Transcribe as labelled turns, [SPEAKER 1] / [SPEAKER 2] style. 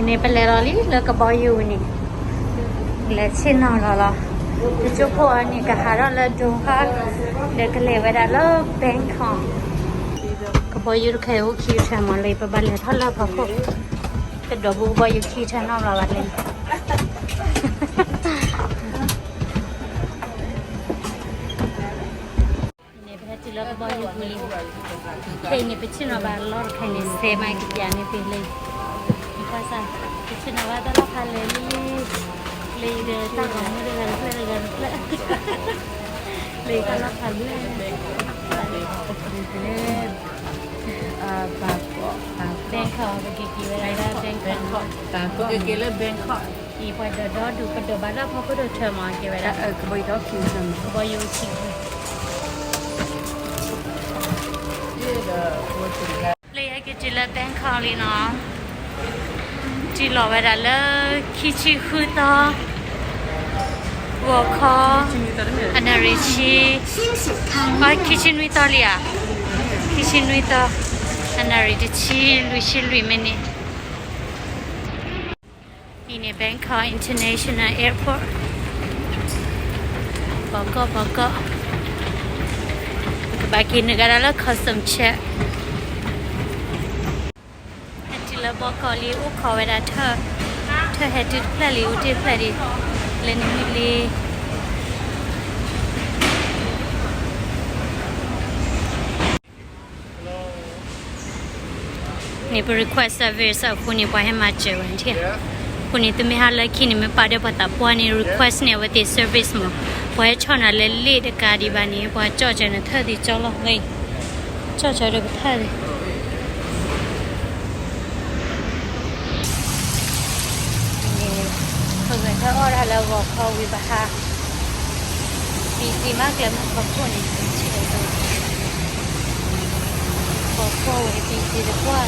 [SPEAKER 1] นี่เป็นอะไรลิแล้วก็บอยอยู่นี่และชิ้นนอนละจะจุกพวกนี้ก็หาเราแล้วดูค่ะเด็กก็เลยเวลาเราแบงค์ของก็บอยอยู่แค่โอเคทำอะไรประมาณนี้เท่าไรพอพวกแต่ดอกบัวบอยอยู่ที่ชั้นนอนเราวันนี้นี่เป็นที่เราก็บอยอยู่บุรีใครนี่เป็นชิ้นนอนบ้านเราใครนี่เซมากิจการนี่เป็นเลยมีภาษาเป็นชิ้นนอนบ้านเราพันเลยเลยเดินตั้งของมือเดินเพื่อเลยก็รับพันเลยแบงคอกเป็นกี่เวลาได้แบงคอก
[SPEAKER 2] ต่างก็เกี่ยวกับแบงคอก
[SPEAKER 1] อีพอเดินดูก็เดินบ้านเราพอก็เดินเชื่อมากี่เวลา
[SPEAKER 2] ก็ไปดอกคิวซัน
[SPEAKER 1] ก็ไปอยู่ที่เลยไอ้กิจละแบงคอกเลยเนาะจีหล่อเวลาเลยคิดชื่อคือต่อวัวคออันนั้นริชีว่าคิดชื่อนุ้ยต่อเลยอ่ะคิดชื่อนุ้ยต่ออันนั้นริชีลุยมันนี่นี่ Bangkok International Airport บอกก็บางทีนึกอะไรแล้ว custom check อันที่เราบอกก่อนเลยอุขอเวลาเธอให้จุดเพลย์อุดเพลย์เล่นมิลีนี่เป็น request service คุณนี่ไปให้มาเจอวันที่คุณนี่ตัวไม่หาเลยคิดนี่ไม่ปาเดี๋ยวปัตตาปวนี่ request เนี่ยว่าที่ service มั้งพอให้ชอนอะไรเล่เด็กการดีบ้านนี้พอจ่อใจนั่นเธอที่จ่อละเลยจ่อใจเด็กเธอเลยเพื่อนเธออะไรแล้วบอกเขาวิบัติดีมากเลยมันขอบคุณนี่ชื่ออะไรบอกเขาไอ้ปีดีกว่า